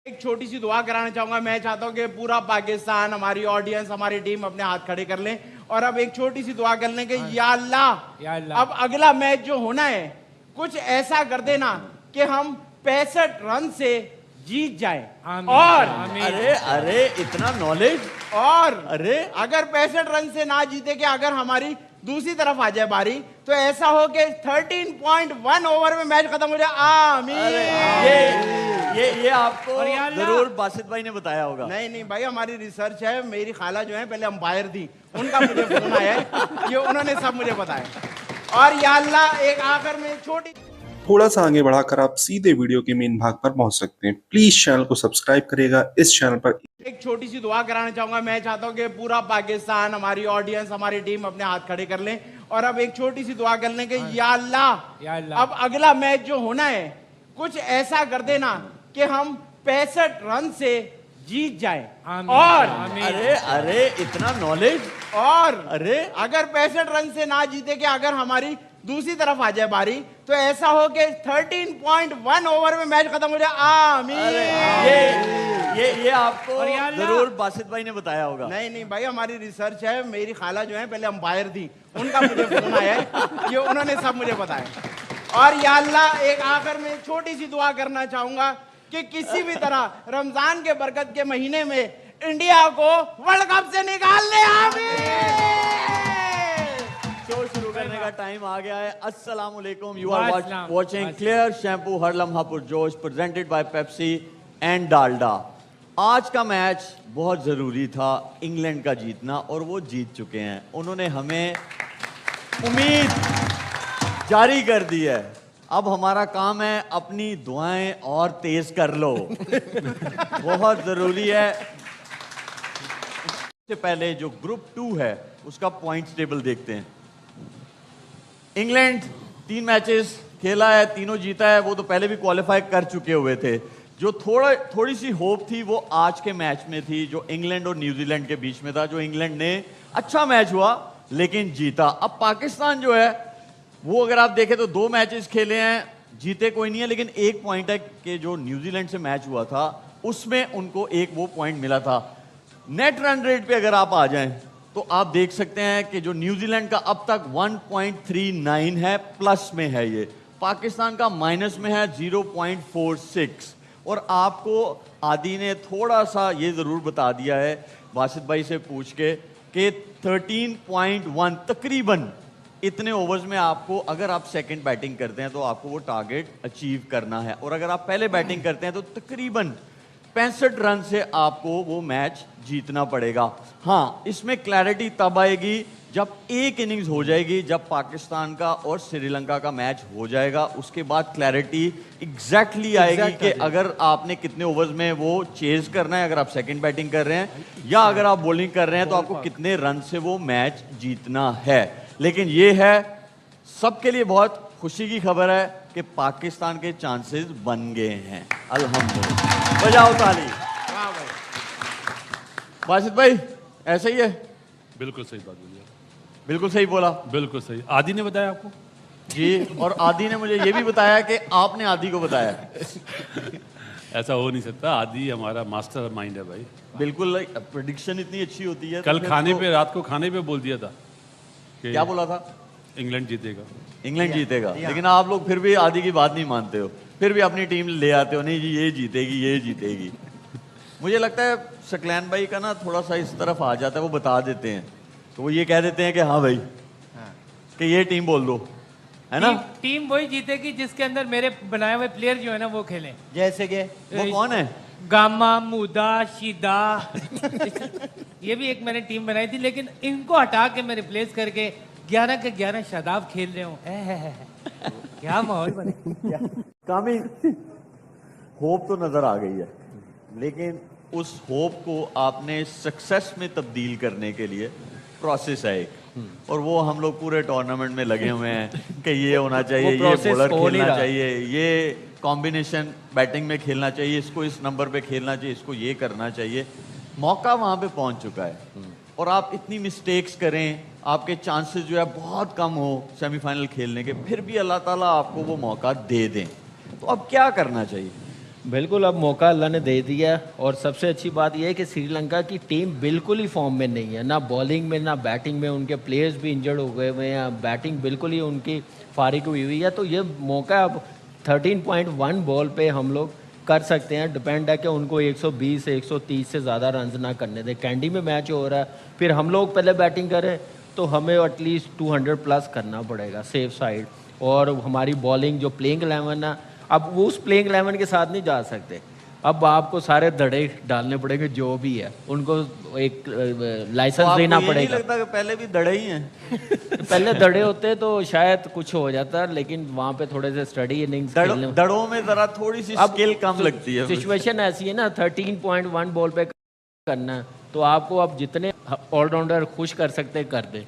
एक छोटी सी दुआ कराना चाहूंगा। मैं चाहता हूं कि पूरा पाकिस्तान, हमारी ऑडियंस, हमारी टीम अपने हाथ खड़े कर लें और अब एक छोटी सी दुआ कर लें कि या अल्लाह अब अगला मैच जो होना है कुछ ऐसा कर देना कि हम 65 रन से जीत जाएं। और अरे अरे इतना नॉलेज। और अरे अगर 65 रन से ना जीते कि अगर हमारी दूसरी तरफ आ जाए बारी तो ऐसा हो कि 13.1 ओवर में मैच खत्म हो जाए। आमीन। ये आपको जरूर बासित भाई ने बताया होगा। नहीं भाई, हमारी रिसर्च है। मेरी खाला जो है पहले अंपायर थी, उनका मुझे फोन आया है, ये उन्होंने सब मुझे बताया। और या अल्लाह एक आखिर में छोटी थोड़ा सा आगे बढ़ाकर आप सीधे वीडियो के मेन भाग पर पहुंच सकते हैं। प्लीज चैनल को सब्सक्राइब करेगा। इस चैनल पर एक छोटी सी दुआ कराना चाहूंगा। मैं चाहता हूं कि पूरा पाकिस्तान, हमारी ऑडियंस, हमारी टीम अपने हाथ खड़े कर लें और अब एक छोटी सी दुआ कर लें कि या अल्लाह अब अगला मैच जो होना है कुछ ऐसा कर देना कि हम 65 रन से जीत जाएं। और अरे अरे इतना नॉलेज। और अरे अगर 65 रन से ना जीते कि अगर हमारी दूसरी तरफ आ जाए बारी तो ऐसा हो कि 13.1 ओवर में मैच खत्म हो जाए। आमीन। ये आपको जरूर बासित भाई ने बताया होगा। नहीं भाई, हमारी रिसर्च है। मेरी खाला जो है पहले अंपायर थी, उनका मुझे फोन आया है, ये उन्होंने सब मुझे बताया। और या अल्लाह एक आखिर में छोटी सी दुआ करना चाहूंगा कि किसी भी तरह रमजान के बरकत के महीने में इंडिया को वर्ल्ड कप से निकाल ले। आमीन। शो शुरू करने का टाइम आ गया है। अस्सलाम वालेकुम। You are watching clear shampoo हर लम्हा पुरजोश presented by Pepsi and Dalda. आज का मैच बहुत जरूरी था, इंग्लैंड का जीतना, और वो जीत चुके हैं। उन्होंने हमें उम्मीद जारी कर दी है। अब हमारा काम है अपनी दुआएं और तेज कर लो। बहुत जरूरी है। इससे पहले जो ग्रुप 2 है उसका पॉइंट्स टेबल देखते हैं। इंग्लैंड 3 मैचेस खेला है, तीनों जीता है। वो तो पहले भी क्वालिफाई कर चुके हुए थे। जो थोड़ी सी होप थी वो आज के मैच में थी, जो इंग्लैंड और न्यूजीलैंड के बीच में था, जो इंग्लैंड ने अच्छा मैच हुआ लेकिन जीता। अब पाकिस्तान जो है वो अगर आप देखें तो 2 मैचेस खेले हैं, जीते कोई नहीं है, लेकिन एक पॉइंट है कि जो न्यूजीलैंड से मैच हुआ था उसमें उनको एक वो पॉइंट मिला था। नेट रन रेट पे अगर आप आ जाएं तो आप देख सकते हैं कि जो न्यूजीलैंड का अब तक 1.39 है, प्लस में है। ये पाकिस्तान का माइनस में है 0.46। और आपको आदि ने थोड़ा सा ये जरूर बता दिया है बासित भाई से पूछ के कि 13.1 तकरीबन इतने ओवर्स में आपको, अगर आप सेकंड बैटिंग करते हैं तो आपको वो टारगेट अचीव करना है, और अगर आप पहले बैटिंग करते हैं तो तकरीबन 65 रन से आपको वो मैच जीतना पड़ेगा। हाँ, इसमें क्लैरिटी तब आएगी जब एक इनिंग्स हो जाएगी, जब पाकिस्तान का और श्रीलंका का मैच हो जाएगा। उसके बाद क्लैरिटी एग्जैक्टली आएगी कि अगर आपने कितने ओवर्स में वो चेज करना है, अगर आप सेकंड बैटिंग कर रहे हैं या अगर आप बॉलिंग कर रहे हैं तो आपको कितने रन से वो मैच जीतना है। लेकिन ये है सबके लिए बहुत खुशी की खबर है कि पाकिस्तान के चांसेस बन गए हैं, अल्हम्दुलिल्लाह। बजाओ ताली। बासित भाई ऐसा ही है? बिल्कुल सही बात बोली। बिल्कुल सही बोला। बिल्कुल सही। आदि ने बताया आपको? जी, और आदि ने मुझे ये भी बताया कि आपने आदि को बताया। ऐसा हो नहीं सकता, आदि हमारा मास्टर माइंड है भाई। बिल्कुल, प्रेडिक्शन इतनी अच्छी होती है। कल खाने पे, रात को खाने पे बोल दिया था कि क्या बोला था? इंग्लैंड जीतेगा। इंग्लैंड जीतेगा। लेकिन आप लोग फिर भी आदि की बात नहीं मानते हो, फिर भी अपनी टीम ले आते हो। नहीं जी, ये जीतेगी, ये जीतेगी। मुझे लगता है शकलैन भाई का ना थोड़ा सा इस तरफ आ जाता है, वो बता देते हैं, तो वो ये कह देते हैं कि हाँ भाई, कि ये टीम बोल दो, है ना? टीम वही जीतेगी जिसके अंदर मेरे बनाए हुए प्लेयर जो है ना वो खेलें। जैसे कि वो कौन है? गामा, मुदा, शिदा। ये भी एक मैंने टीम बनाई थी, लेकिन इनको हटा के मैं रिप्लेस करके 11 के 11 शादाब खेल रहे हूँ। क्या माहौल बने। कामी होप तो नजर आ गई है, लेकिन उस होप को आपने सक्सेस में तब्दील करने के लिए प्रोसेस है एक, और वो हम लोग पूरे टूर्नामेंट में लगे हुए हैं कि ये होना चाहिए, ये बॉलर खेलना चाहिए, ये कॉम्बिनेशन बैटिंग में खेलना चाहिए, इसको इस नंबर पे खेलना चाहिए, इसको ये करना चाहिए। मौका वहां पे पहुंच चुका है, और आप इतनी मिस्टेक्स करें, आपके चांसेस जो है बहुत कम हो सेमीफाइनल खेलने के, फिर भी अल्लाह ताला आपको वो मौका दे दें, तो अब क्या करना चाहिए? बिल्कुल, अब मौका अल्लाह ने दे दिया और सबसे अच्छी बात यह है कि श्रीलंका की टीम बिल्कुल ही फॉर्म में नहीं है, ना बॉलिंग में ना बैटिंग में। उनके प्लेयर्स भी इंजर्ड हो गए हुए हैं, बैटिंग बिल्कुल ही उनकी फारिग हुई हुई है। तो ये मौका अब 13.1 बॉल पे हम लोग कर सकते हैं। डिपेंड है कि उनको 120 से 130 से ज़्यादा रन ना करने दें। कैंडी में मैच हो रहा है, फिर हम लोग पहले बैटिंग करें तो हमें एटलीस्ट 200 प्लस करना पड़ेगा सेफ साइड। और हमारी बॉलिंग जो प्लेइंग 11 है, अब वो उस प्लेइंग 11 के साथ नहीं जा सकते। अब आपको सारे दड़े डालने पड़ेंगे जो भी है, उनको एक लाइसेंस तो देना आपको ये नहीं पड़ेगा। लगता कि पहले भी दड़े ही हैं? पहले दड़े होते तो शायद कुछ हो जाता, लेकिन वहाँ पे थोड़े से स्टडी इनिंग्स खेलने। दड़ों में जरा थोड़ी सी स्किल कम लगती है। सिचुएशन ऐसी है ना, 13.1 बॉल पे करना है, तो आपको अब जितने ऑलराउंडर खुश कर सकते कर दे।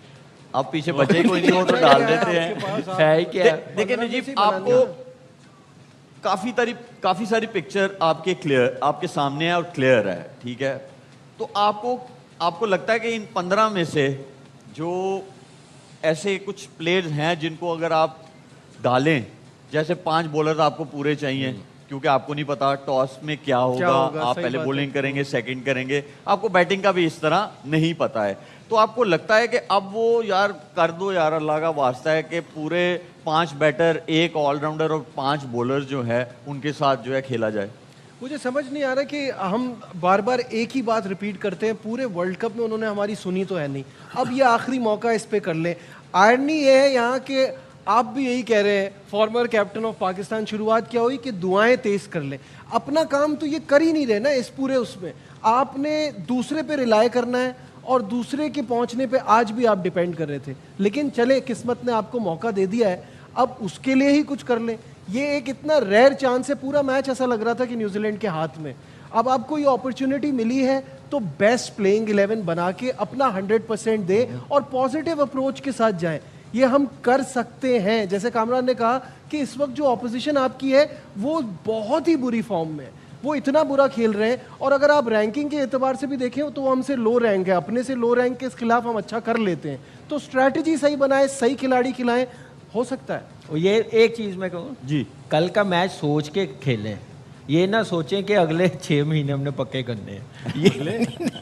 आप पीछे बचे कोई नहीं हो तो डाल देते हैं। है ही क्या? देखिए नजीब, आपको काफी सारी पिक्चर आपके सामने है और क्लियर है, ठीक है। तो आपको लगता है कि इन 15 में से जो ऐसे कुछ प्लेयर्स हैं जिनको अगर आप डालें, जैसे 5 बॉलर आपको पूरे चाहिए, क्योंकि आपको नहीं पता टॉस में क्या होगा, आप पहले बॉलिंग करेंगे, सेकंड करेंगे, आपको बैटिंग का भी इस तरह नहीं पता है, तो आपको लगता है कि अब वो यार कर दो यार, अल्लाह का वास्ता है कि पूरे 5 बैटर, 1 ऑलराउंडर और 5 बॉलर जो है उनके साथ जो है खेला जाए? मुझे समझ नहीं आ रहा कि हम बार बार एक ही बात रिपीट करते हैं। पूरे वर्ल्ड कप में उन्होंने हमारी सुनी तो है नहीं, अब ये आखिरी मौका इस पे कर लें। आयरनी ये है यहाँ के, आप भी यही कह रहे हैं, फॉर्मर कैप्टन ऑफ पाकिस्तान, शुरुआत क्या हुई कि दुआएं तेज कर लें। अपना काम तो ये कर ही नहीं रहे ना इस पूरे उसमें, आपने दूसरे पे रिलाय करना है और दूसरे के पहुंचने पे आज भी आप डिपेंड कर रहे थे। लेकिन चले, किस्मत ने आपको मौका दे दिया है, अब उसके लिए ही कुछ कर लें। ये एक इतना रेयर चांस है, पूरा मैच ऐसा लग रहा था कि न्यूजीलैंड के हाथ में। अब आपको ये अपॉर्चुनिटी मिली है तो बेस्ट प्लेइंग 11 बना के अपना 100% दे और पॉजिटिव अप्रोच के साथ जाएं। ये हम कर सकते हैं। जैसे कामरान ने कहा कि इस वक्त जो ऑपोजिशन आपकी है वो बहुत ही बुरी फॉर्म में है, वो इतना बुरा खेल रहे हैं, और अगर आप रैंकिंग के एतबार से भी देखें तो हमसे लो रैंक है, अपने से लो रैंक के खिलाफ हम अच्छा कर लेते हैं। तो स्ट्रैटेजी सही बनाए, सही खिलाड़ी खिलाएं, हो सकता है। और ये एक चीज़ मैं कहूँ जी, कल का मैच सोच के खेलें, ये ना सोचें कि अगले 6 महीने हमने पक्के करने हैं।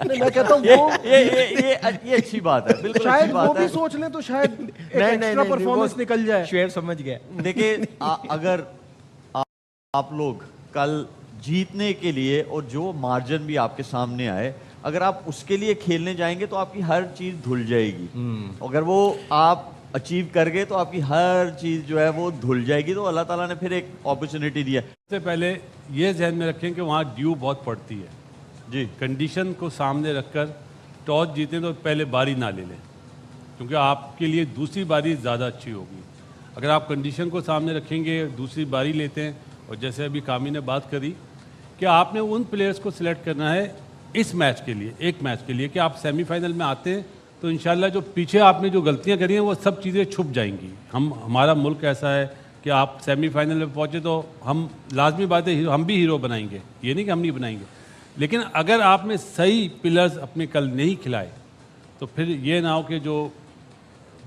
मैं कहता हूँ वो ये अच्छी बात है, बिल्कुल अच्छी शायद वो बात भी है। सोच लें तो शायद एक्स्ट्रा परफॉर्मेंस निकल जाए। शेर समझ गया। देखिए अगर आप लोग कल जीतने के लिए, और जो मार्जिन भी आपके सामने आए, अगर आप उसके लिए खेलने जाएंगे तो आपकी हर चीज धुल जाएगी। अगर वो आप अचीव कर गए तो आपकी हर चीज जो है वो धुल जाएगी। तो अल्लाह ताला ने फिर एक अपॉर्चुनिटी दिया। सबसे पहले ये जहन में रखें कि वहाँ ड्यू बहुत पड़ती है जी, कंडीशन को सामने रखकर टॉस जीतें तो पहले बारी ना ले लें, क्योंकि आपके लिए दूसरी बारी ज़्यादा अच्छी होगी। अगर आप कंडीशन को सामने रखेंगे, दूसरी बारी लेते हैं, और जैसे अभी कामी ने बात करी कि आपने उन प्लेयर्स को सिलेक्ट करना है इस मैच के लिए, एक मैच के लिए, कि आप सेमीफाइनल में आते हैं तो इंशाल्लाह जो पीछे आपने जो गलतियां करी हैं वो सब चीज़ें छुप जाएंगी। हमारा मुल्क ऐसा है कि आप सेमीफाइनल में पहुंचे तो हम लाजमी बात है हम भी हीरो बनाएंगे, ये नहीं कि हम नहीं बनाएंगे, लेकिन अगर आपने सही पिलर्स अपने कल नहीं खिलाए तो फिर ये ना हो कि जो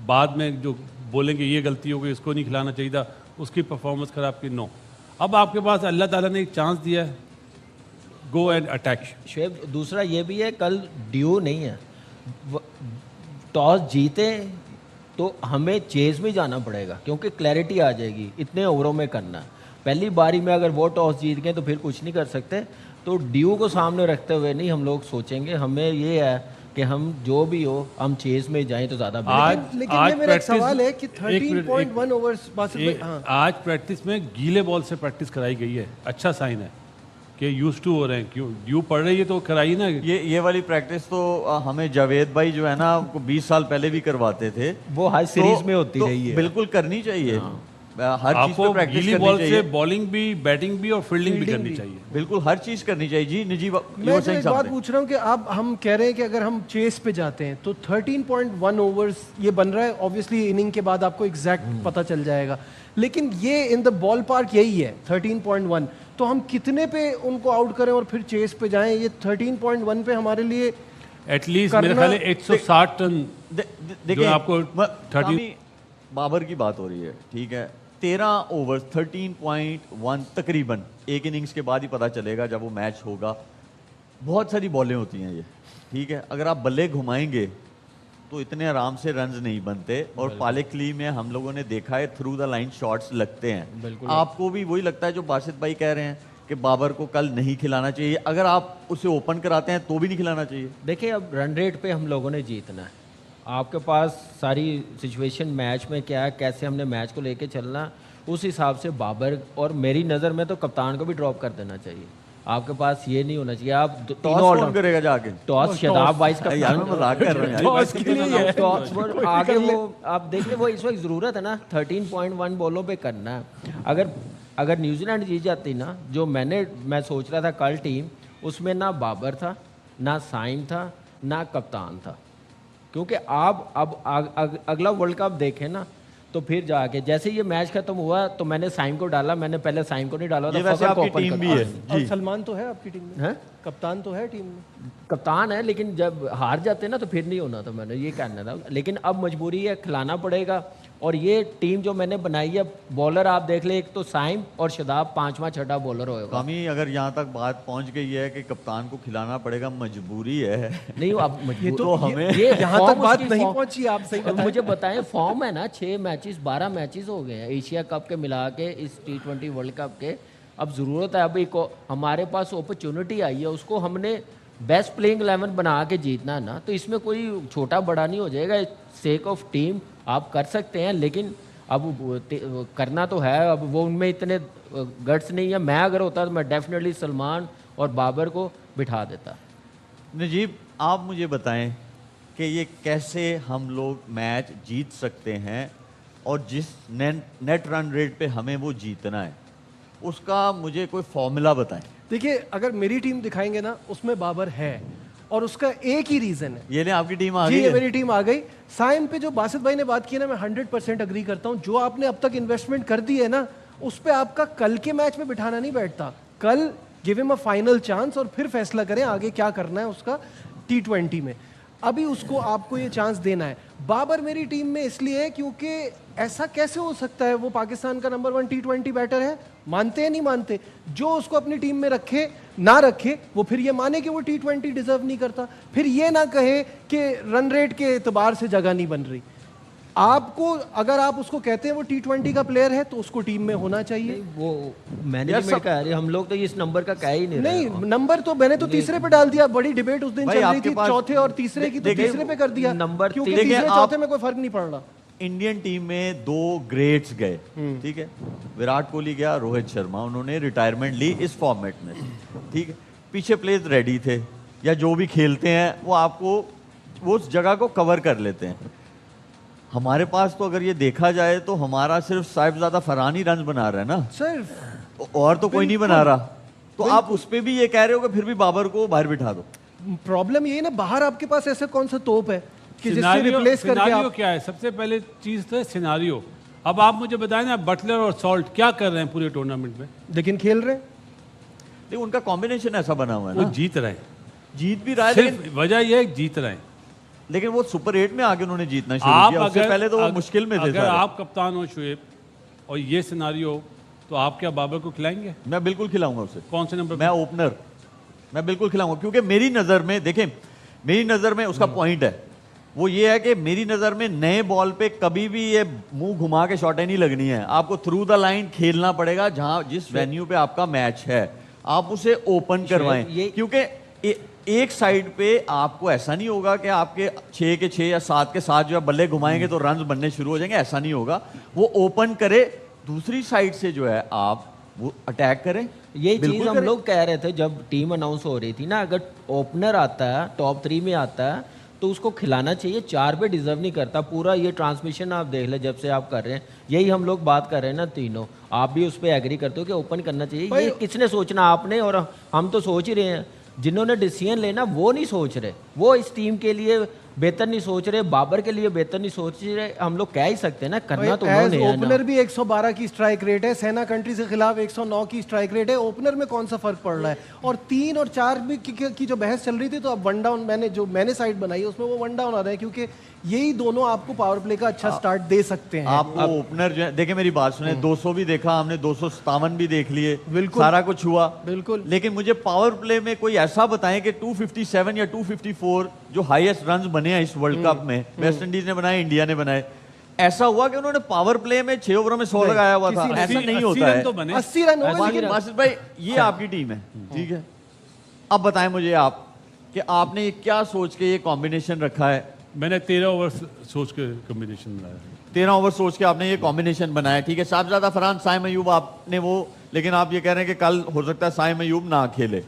बाद में जो बोलेंगे ये गलती हो गई, इसको नहीं खिलाना चाहिए था, उसकी परफॉर्मेंस खराब की। नो, अब आपके पास अल्लाह ताला ने एक चांस दिया है, गो एंड अटैक। शुएब, दूसरा ये भी है, कल ड्यू नहीं है, टॉस जीते तो हमें चेज में जाना पड़ेगा, क्योंकि क्लैरिटी आ जाएगी इतने ओवरों में करना। पहली बारी में अगर वो टॉस जीत गए तो फिर कुछ नहीं कर सकते। तो ड्यू को सामने रखते हुए नहीं हम लोग सोचेंगे, हमें ये है कि हम जो भी हो हम चेज में जाएं तो ज़्यादा बेहतर। लेकिन ये मेरा एक सवाल है कि 13.1 ओवर्स आज प्रैक्टिस में गीले बॉल से प्रैक्टिस कराई गई है, अच्छा साइन है कि यूज टू हो रहे हैं। क्यों ड्यू पड़ रही है तो कराइए ना। ये वाली प्रैक्टिस तो हमें जावेद भाई जो है ना 20 साल पहले भी करवाते थे, वो हर सीरीज में होती रही है। बिल्कुल करनी चाहिए, हर चीज आपको पे प्रैक्टिस गीली करनी बॉल चाहिए। से बॉलिंग भी, बैटिंग भी और फील्डिंग भी करनी चाहिए। बिल्कुल हर चीज करनी चाहिए। जी नजीब, मैं जो एक बात पूछ रहा हूँ कि अब हम कह रहे हैं कि अगर हम चेस पे जाते हैं तो 13.1 ओवर्स ये बन रहा है। ऑब्वियसली इनिंग के बाद आपको एग्जैक्ट पता चल जाएगा, लेकिन ये इन द बॉल पार्क यही है 13.1। तो हम कितने पे उनको आउट करें और फिर चेस पे जाएं? ये 13.1 पे हमारे लिए एटलीस्ट मेरे ख्याल 160 टन। देखिए आपको 30 बाबर की बात हो रही है, ठीक है, 13 ओवर 13.1 तकरीबन, एक इनिंग्स के बाद ही पता चलेगा जब वो मैच होगा। बहुत सारी बॉलें होती हैं ये, ठीक है। अगर आप बल्ले घुमाएंगे तो इतने आराम से रन्स नहीं बनते, और पालेकली में हम लोगों ने देखा है थ्रू द लाइन शॉट्स लगते हैं। आपको भी वही लगता है जो बासित भाई कह रहे हैं कि बाबर को कल नहीं खिलाना चाहिए? अगर आप उसे ओपन कराते हैं तो भी नहीं खिलाना चाहिए? देखिए, अब रन रेट पे हम लोगों ने जीतना है। आपके पास सारी सिचुएशन मैच में क्या है, कैसे हमने मैच को लेके चलना, उस हिसाब से बाबर और मेरी नज़र में तो कप्तान को भी ड्रॉप कर देना चाहिए। आपके पास ये नहीं होना चाहिए आप टॉस कौन करेगा जाके? टॉस शदाब वाइस का यार मैं मजाक कर रहा हूं यार। टॉस के लिए है। टॉस पर आगे वो आप देख ले, वो इस वक्त ज़रूरत है ना 13.1 बॉलों पे करना है। अगर न्यूजीलैंड जीत जाती ना, जो मैं सोच रहा था कल टीम, उसमें ना बाबर था, ना साइम था, ना कप्तान था। क्योंकि आप अब अगला वर्ल्ड कप देखें ना, तो फिर जाके जैसे ये मैच खत्म हुआ तो मैंने साइम को डाला, मैंने पहले साइम को नहीं डाला था। वैसे आपकी टीम भी है और सलमान तो है आपकी टीम में, है कप्तान तो है टीम में। कप्तान है, लेकिन जब हार जाते ना तो फिर नहीं होना था, मैंने ये कहना था। लेकिन अब मजबूरी है, खिलाना पड़ेगा। और ये टीम जो मैंने बनाई है, बॉलर आप देख ले, एक तो साइम और शदाब 5वां छठा बॉलर होगा। कामी अगर यहाँ तक बात पहुँच गई है कि कप्तान को खिलाना पड़ेगा, मजबूरी है नहीं, अब तो हमें ये यहाँ फॉर्म तक बात उसकी नहीं फॉर्म- पहुंची, आप सही अब मुझे बताएं, फॉर्म है ना 6 मैचेस 12 मैचेस हो गए हैं एशिया कप के मिला के, इस T20 वर्ल्ड कप के। अब ज़रूरत है, अब एक हमारे पास अपॉर्चुनिटी आई है, उसको हमने बेस्ट प्लेइंग 11 बना के जीतना है ना। तो इसमें कोई छोटा बड़ा नहीं हो जाएगा। सेक ऑफ टीम आप कर सकते हैं, लेकिन अब करना तो है। अब वो उनमें इतने गट्स नहीं है। मैं अगर होता तो मैं डेफिनेटली सलमान और बाबर को बिठा देता। नजीब, आप मुझे बताएं कि ये कैसे हम लोग मैच जीत सकते हैं, और जिस नेट रन रेट पे हमें वो जीतना है, उसका मुझे कोई फॉर्मूला बताएं। देखिए, अगर मेरी टीम दिखाएंगे ना, उसमें बाबर है, और उसका एक ही रीजन है। ये ले आपकी टीम आ जी, गई ये है। मेरी टीम आ गई। साइम पे जो बासित भाई ने बात की ना, मैं 100% अग्री करता हूँ। जो आपने अब तक इन्वेस्टमेंट कर दी है ना, उस पे आपका कल के मैच में बिठाना नहीं बैठता। कल give him a final chance और फिर फैसला करें आगे क्या करना है उसका T20 में। अभी उसको आपको ये चांस देना है। बाबर मेरी टीम में इसलिए है क्योंकि ऐसा कैसे हो सकता है, वो पाकिस्तान का नंबर 1 T20 बैटर है। मानते हैं नहीं मानते? जो उसको अपनी टीम में रखे ना रखे, वो फिर ये माने कि वो T20 डिजर्व नहीं करता, फिर ये ना कहे कि रन रेट के एतबार से जगह नहीं बन रही। आपको अगर आप उसको कहते हैं वो T20 का प्लेयर है, तो उसको टीम में होना चाहिए। वो मैनेजमेंट का है, हम लोग तो इस नंबर का कह ही नहीं रहे। नहीं, नंबर तो मैंने तो तीसरे पे डाल दिया। बड़ी डिबेट उस दिन भाई, चल रही आपके थी पास- चौथे और तीसरे की, तो देखिए, तीसरे पे कर दिया नंबर क्योंकि देखिए, तीसरे आप- चौथे में कोई फर्क नहीं पड़ रहा। इंडियन टीम में 2 ग्रेट्स गए, ठीक है। विराट कोहली गया, रोहित शर्मा, उन्होंने रिटायरमेंट ली इस फॉर्मेट में, ठीक है। पीछे प्लेयर्स रेडी थे, या जो भी खेलते हैं वो आपको वो उस जगह को कवर कर लेते हैं। हमारे पास तो अगर ये देखा जाए तो हमारा सिर्फ साहिबजादा फरहान ही रन बना रहा है ना, सिर्फ और तो कोई नहीं बना रहा। तो आप उस पे भी ये कह रहे हो कि फिर भी बाबर को बाहर बिठा दो। प्रॉब्लम यही ना, बाहर आपके पास ऐसा कौन सा तोप है कि जिससे सिनारियो रिप्लेस करके सिनारियो आप। क्या है? सबसे पहले चीज तो है सिनारियो। अब आप मुझे बताएं ना, बटलर और सॉल्ट क्या कर रहे हैं पूरे टूर्नामेंट में? लेकिन खेल रहे हैं। लेकिन उनका कॉम्बिनेशन ऐसा बना हुआ है वो ना, जीत रहे हैं। जीत भी रहा है, सिर्फ वजह यह है कि जीत रहे हैं। लेकिन वो सुपर 8 में आगे उन्होंने जीतना शुरू आप किया। उससे अगर पहले तो वो मुश्किल में थे अगर सारे। आप कप्तान हो शुएब और ये सिनारियो, तो आप क्या बाबर को खिलाएंगे? मैं बिल्कुल खिलाऊंगा उसे। कौन से नंबर मैं ओपनर, मैं बिल्कुल खिलाऊंगा, क्योंकि मेरी नज़र में, देखें, मेरी नज़र में उसका पॉइंट है वो ये है कि मेरी नज़र में नए बॉल पे कभी भी ये मुंह घुमा के शॉटें नहीं लगनी है। आपको थ्रू द लाइन खेलना पड़ेगा, जहां जिस वेन्यू पे आपका मैच है आप उसे ओपन करवाएं। क्योंकि एक साइड पे आपको ऐसा नहीं होगा कि आपके 6 के 6 या 7 के 7 जो है बल्ले घुमाएंगे तो रन बनने शुरू हो जाएंगे, ऐसा नहीं होगा। वो ओपन करे, दूसरी साइड से जो है आप वो अटैक करें। ये चीज़ हम लोग कह रहे थे जब टीम अनाउंस हो रही थी ना, अगर ओपनर आता है टॉप 3 में आता है तो उसको खिलाना चाहिए। 4 पे डिजर्व नहीं करता। पूरा ये ट्रांसमिशन आप देख ले, जब से आप कर रहे हैं यही हम लोग बात कर रहे हैं ना तीनों, आप भी उस पर एग्री करते हो कि ओपन करना चाहिए। ये किसने सोचना, आपने और हम तो सोच ही रहे हैं। जिन्होंने डिसीजन लेना वो नहीं सोच रहे, वो इस टीम के लिए बेहतर नहीं सोच रहे, बाबर के लिए बेहतर नहीं सोच रहे, हम लोग कह ही सकते हैं ना, करना तो एज उन्होंने है ना। ओपनर भी 112 की स्ट्राइक रेट है, सेना कंट्री के खिलाफ 109 की स्ट्राइक रेट है, ओपनर में कौन सा फर्क पड़ रहा है? और 3 और 4 भी की जो बहस चल रही थी, तो अब वन डाउन मैंने साइड बनाई है उसमें वो वन डाउन आ रहा है, क्योंकि यही दोनों आपको पावर प्ले का अच्छा स्टार्ट दे सकते हैं। आपको ओपनर जो है, देखिए मेरी बात सुने, 200 भी देखा हमने, 257 भी देख लिए, बिल्कुल। सारा कुछ हुआ, बिल्कुल। लेकिन मुझे पावर प्ले में कोई ऐसा बताएं कि 257 या 254 जो हाईएस्ट रन्स बने हैं इस वर्ल्ड कप में, वेस्ट इंडीज ने बनाए, इंडिया ने बनाए, ऐसा हुआ कि उन्होंने पावर प्ले में 6 ओवरों में 100 लगाया हुआ था? ऐसा नहीं होता है। तो बने 80 रन हो गए, लेकिन मासिद भाई, ये आपकी टीम है, ठीक है, अब बताएं मुझे आप कि आपने ये क्या सोच के ये कॉम्बिनेशन रखा है? मैंने 13 ओवर सोच के कॉम्बिनेशन बनाया। 13 ओवर सोच के आपने ये कॉम्बिनेशन बनाया, ठीक है। साहबजादा फरहान, साइम अयूब आपने वो, लेकिन आप ये कह रहे हैं कि कल हो सकता है साइम अयूब ना खेले,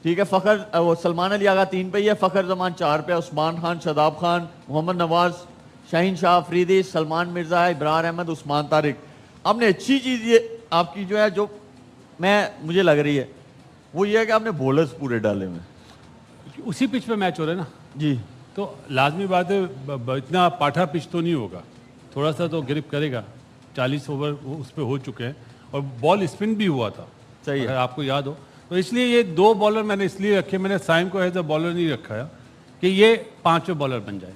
ठीक है। फखर वो सलमान अली आगा 3 पे ही है, फखर जमान 4 पे, उस्मान खान, शदाब खान, मोहम्मद नवाज, शाहीन शाह अफरीदी, सलमान मिर्जा, इब्रार अहमद, उस्मान तारिक। आपने अच्छी चीज़ ये आपकी जो है, जो मुझे लग रही है, वो ये है कि आपने बॉलर्स पूरे डाले हुए हैं। उसी पिच पे मैच हो रहा है ना, जी, तो लाजमी बात है इतना पाठा पिच तो नहीं होगा, थोड़ा सा तो ग्रिप करेगा। 40 ओवर उस पर हो चुके हैं और बॉल स्पिन भी हुआ था, सही है। अगर आपको याद हो तो। इसलिए ये 2 बॉलर मैंने इसलिए रखे, मैंने साइम को एज अ बॉलर नहीं रखा है कि ये 5वें बॉलर बन जाए।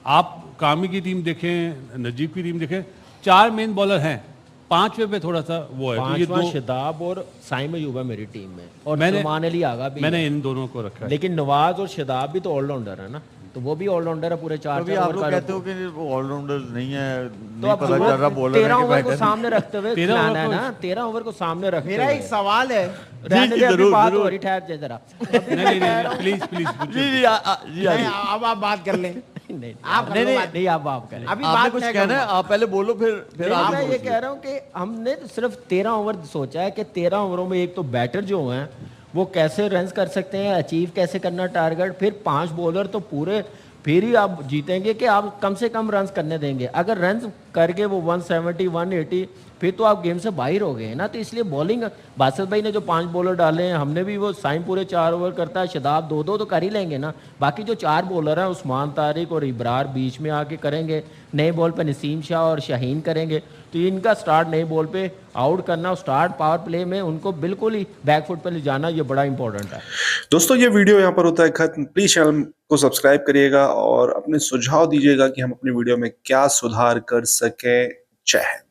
आप कामी की टीम देखें, नजीब की टीम देखें, 4 मेन बॉलर हैं, 5वें पे थोड़ा सा वो है, तो ये 5वां 2 शदाब और साइम अयूब है मेरी टीम में, और मैंने- सलमान अली आगा भी मैंने है। इन दोनों को रखा है। लेकिन नवाज और शदाब भी तो ऑलराउंडर है ना, तो वो भी ऑलराउंडर है पूरे 4 कभी आप लोग कहते हो कि वो ऑलराउंडर नहीं है, तो नहीं अब पता चल रहा बॉलर 13 है कि ओवर को बैटर। सामने रखते हुए 13 खिलाना ओवर है को- ना, 13 ओवर को सामने रखते मेरा हुए। एक सवाल है, रहने दे, अभी जरूर, बात जरूर। हो रही, ठहर जा जरा। नहीं प्लीज प्लीज जी जी जी नहीं, जी। अब आप बात कर लें। नहीं आप कर लो नहीं, बात। नहीं, आप करें। अभी आपने बात कुछ मैं कहना है, करूंगा। आप पहले बोलो, फिर नहीं, आप मैं ये पूछ कह रहा हूँ कि हमने सिर्फ 13 ओवर सोचा है कि 13 ओवरों में एक तो बैटर जो हैं वो कैसे रन कर सकते हैं, अचीव कैसे करना टारगेट, फिर 5 बॉलर तो पूरे, फिर ही आप जीतेंगे कि आप कम से कम रन करने देंगे। अगर रन करके वो 170 180, फिर तो आप गेम से बाहर हो गए ना। तो इसलिए बॉलिंग, बासित भाई ने जो 5 बॉलर डाले हैं, हमने भी, वो साइम पूरे 4 ओवर करता है, शदाब 2-2 तो कर ही लेंगे ना। बाकी जो 4 बॉलर हैं, उस्मान तारिक और इब्रार बीच में आके करेंगे, नए बॉल पे नसीम शाह और शाहीन करेंगे। तो इनका स्टार्ट नए बॉल पे आउट करना, स्टार्ट पावर प्ले में उनको बिल्कुल ही बैकफुट पे ले जाना, ये बड़ा इंपॉर्टेंट है। दोस्तों ये वीडियो यहाँ पर होता है खत्म। प्लीज चैनल को सब्सक्राइब करिएगा और अपने सुझाव दीजिएगा कि हम अपनी वीडियो में क्या सुधार कर सकें। जय हिंद।